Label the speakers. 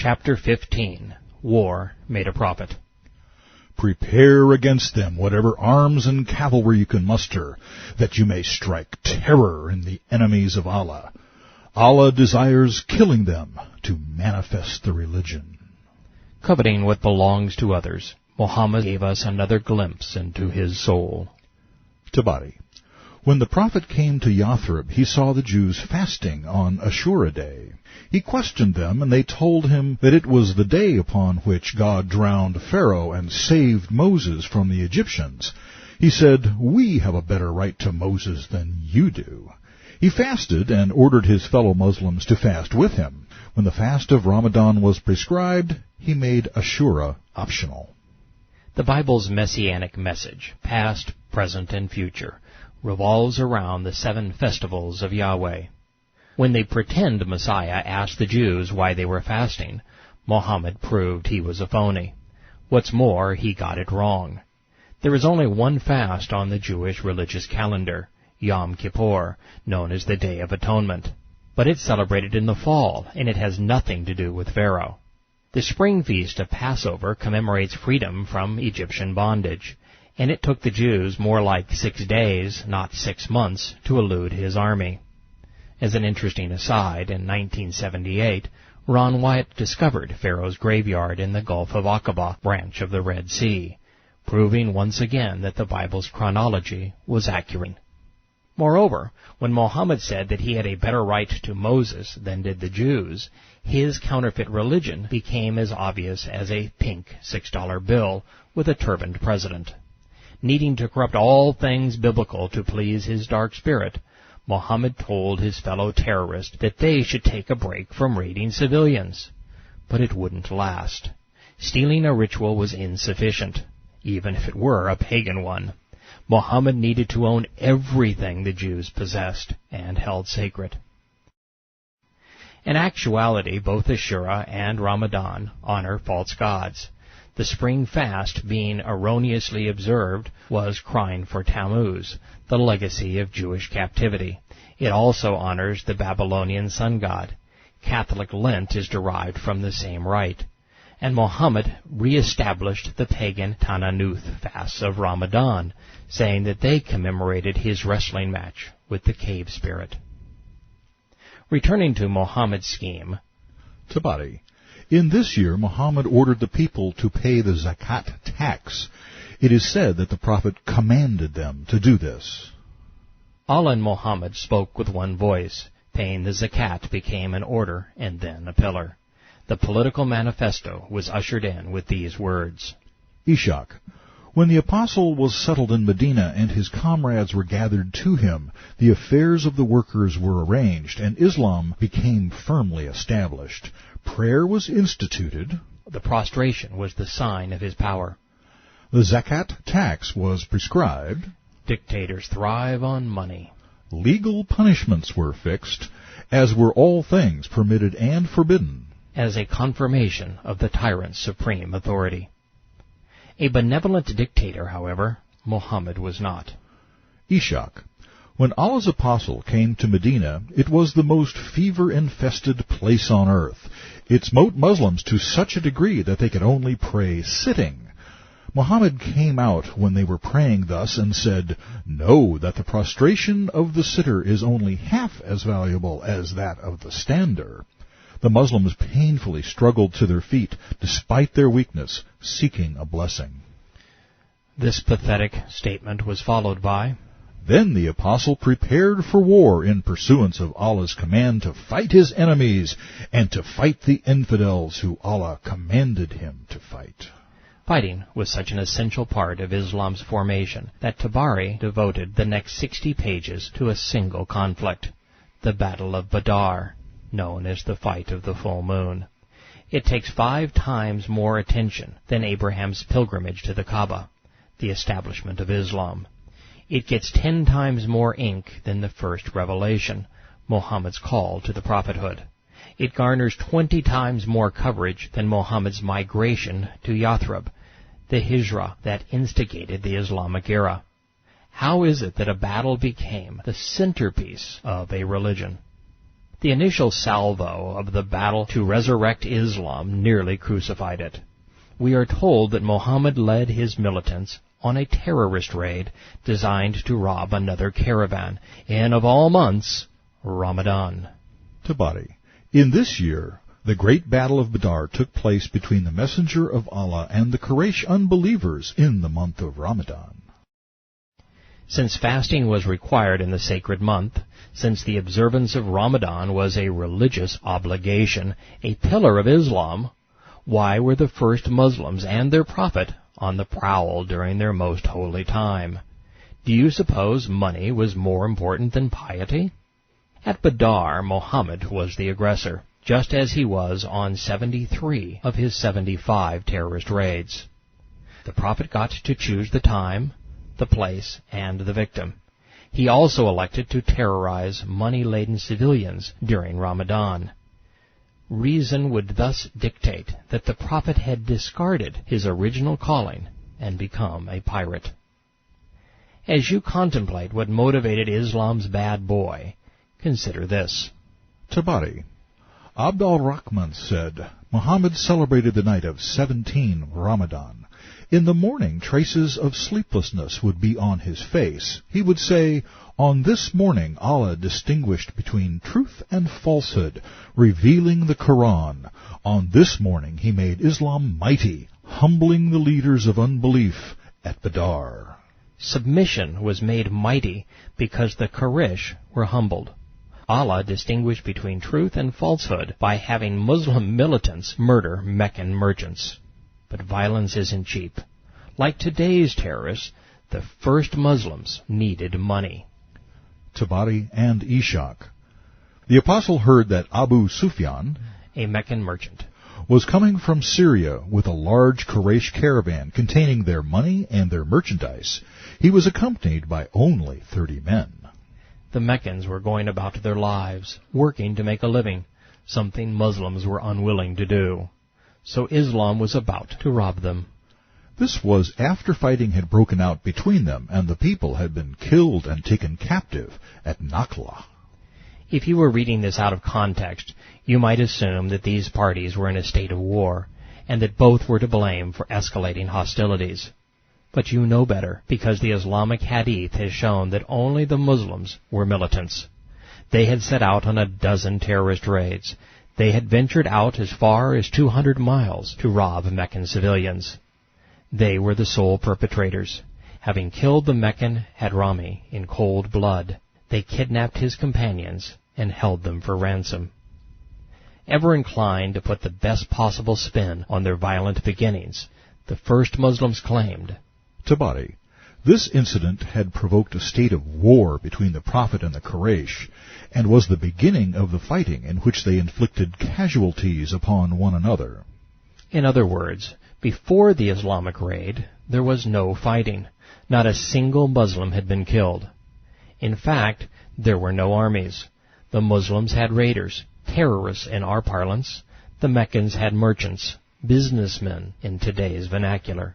Speaker 1: Chapter 15. War Made a Prophet.
Speaker 2: Prepare against them whatever arms and cavalry you can muster, that you may strike terror in the enemies of Allah. Allah desires killing them to manifest the religion.
Speaker 1: Coveting what belongs to others, Mohammed gave us another glimpse into his soul.
Speaker 2: Tabari. When the Prophet came to Yathrib, he saw the Jews fasting on Ashura Day. He questioned them, and they told him that it was the day upon which God drowned Pharaoh and saved Moses from the Egyptians. He said, "We have a better right to Moses than you do." He fasted and ordered his fellow Muslims to fast with him. When the fast of Ramadan was prescribed, he made Ashura optional.
Speaker 1: The Bible's messianic message, past, present, and future, revolves around the 7 festivals of Yahweh. When the pretend Messiah asked the Jews why they were fasting, Mohammed proved he was a phony. What's more, he got it wrong. There is only one fast on the Jewish religious calendar, Yom Kippur, known as the Day of Atonement. But it's celebrated in the fall, and it has nothing to do with Pharaoh. The spring feast of Passover commemorates freedom from Egyptian bondage, and it took the Jews more like 6 days, not 6 months, to elude his army. As an interesting aside, in 1978, Ron Wyatt discovered Pharaoh's graveyard in the Gulf of Aqaba branch of the Red Sea, proving once again that the Bible's chronology was accurate. Moreover, when Mohammed said that he had a better right to Moses than did the Jews, his counterfeit religion became as obvious as a pink $6 bill with a turbaned president. Needing to corrupt all things biblical to please his dark spirit, Mohammed told his fellow terrorists that they should take a break from raiding civilians. But it wouldn't last. Stealing a ritual was insufficient, even if it were a pagan one. Mohammed needed to own everything the Jews possessed and held sacred. In actuality, both Ashura and Ramadan honor false gods. The spring fast, being erroneously observed, was crying for Tammuz, the legacy of Jewish captivity. It also honors the Babylonian sun god. Catholic Lent is derived from the same rite. And Mohammed re-established the pagan Tananuth fasts of Ramadan, saying that they commemorated his wrestling match with the cave spirit. Returning to Mohammed's scheme,
Speaker 2: Tabari. In this year, Muhammad ordered the people to pay the zakat tax. It is said that the Prophet commanded them to do this.
Speaker 1: Allah and Mohammed spoke with one voice. Paying the zakat became an order and then a pillar. The political manifesto was ushered in with these words.
Speaker 2: Ishaq. When the apostle was settled in Medina and his comrades were gathered to him, the affairs of the workers were arranged, and Islam became firmly established. Prayer was instituted.
Speaker 1: The prostration was the sign of his power.
Speaker 2: The zakat tax was prescribed.
Speaker 1: Dictators thrive on money.
Speaker 2: Legal punishments were fixed, as were all things permitted and forbidden,
Speaker 1: as a confirmation of the tyrant's supreme authority. A benevolent dictator, however, Mohammed was not.
Speaker 2: Ishaq. When Allah's apostle came to Medina, it was the most fever-infested place on earth. It smote Muslims to such a degree that they could only pray sitting. Muhammad came out when they were praying thus and said, "Know that the prostration of the sitter is only half as valuable as that of the stander." The Muslims painfully struggled to their feet, despite their weakness, seeking a blessing.
Speaker 1: This pathetic statement was followed by,
Speaker 2: Then the apostle prepared for war in pursuance of Allah's command to fight his enemies and to fight the infidels who Allah commanded him to fight.
Speaker 1: Fighting was such an essential part of Islam's formation that Tabari devoted the next 60 pages to a single conflict, the Battle of Badr, known as the Fight of the Full Moon. It takes 5 times more attention than Abraham's pilgrimage to the Kaaba, the establishment of Islam. It gets 10 times more ink than the first revelation, Muhammad's call to the prophethood. It garners 20 times more coverage than Muhammad's migration to Yathrib, the hijrah that instigated the Islamic era. How is it that a battle became the centerpiece of a religion? The initial salvo of the battle to resurrect Islam nearly crucified it. We are told that Mohammed led his militants on a terrorist raid designed to rob another caravan in, of all months, Ramadan.
Speaker 2: Tabari. In this year, the great battle of Badr took place between the Messenger of Allah and the Quraysh unbelievers in the month of Ramadan.
Speaker 1: Since fasting was required in the sacred month, since the observance of Ramadan was a religious obligation, a pillar of Islam, why were the first Muslims and their prophet on the prowl during their most holy time? Do you suppose money was more important than piety? At Badr, Mohammed was the aggressor, just as he was on 73 of his 75 terrorist raids. The prophet got to choose the time, the place, and the victim. He also elected to terrorize money-laden civilians during Ramadan. Reason would thus dictate that the prophet had discarded his original calling and become a pirate. As you contemplate what motivated Islam's bad boy, consider this.
Speaker 2: Tabari. Abd al-Rahman said, Muhammad celebrated the night of 17 Ramadan. In the morning, traces of sleeplessness would be on his face. He would say, on this morning Allah distinguished between truth and falsehood, revealing the Quran. On this morning He made Islam mighty, humbling the leaders of unbelief at Badr.
Speaker 1: Submission was made mighty because the Quraysh were humbled. Allah distinguished between truth and falsehood by having Muslim militants murder Meccan merchants. But violence isn't cheap. Like today's terrorists, the first Muslims needed money.
Speaker 2: Tabari and Ishaq. The apostle heard that Abu Sufyan,
Speaker 1: a Meccan merchant,
Speaker 2: was coming from Syria with a large Quraysh caravan containing their money and their merchandise. He was accompanied by only 30 men.
Speaker 1: The Meccans were going about their lives, working to make a living, something Muslims were unwilling to do. So Islam was about to rob them.
Speaker 2: This was after fighting had broken out between them, and the people had been killed and taken captive at Nakhla.
Speaker 1: If you were reading this out of context, you might assume that these parties were in a state of war, and that both were to blame for escalating hostilities. But you know better, because the Islamic Hadith has shown that only the Muslims were militants. They had set out on a dozen terrorist raids. They had ventured out as far as 200 miles to rob Meccan civilians. They were the sole perpetrators. Having killed the Meccan Hadrami in cold blood, they kidnapped his companions and held them for ransom. Ever inclined to put the best possible spin on their violent beginnings, the first Muslims claimed,
Speaker 2: Tabari. This incident had provoked a state of war between the Prophet and the Quraysh, and was the beginning of the fighting in which they inflicted casualties upon one another.
Speaker 1: In other words, before the Islamic raid, there was no fighting. Not a single Muslim had been killed. In fact, there were no armies. The Muslims had raiders, terrorists in our parlance. The Meccans had merchants, businessmen in today's vernacular.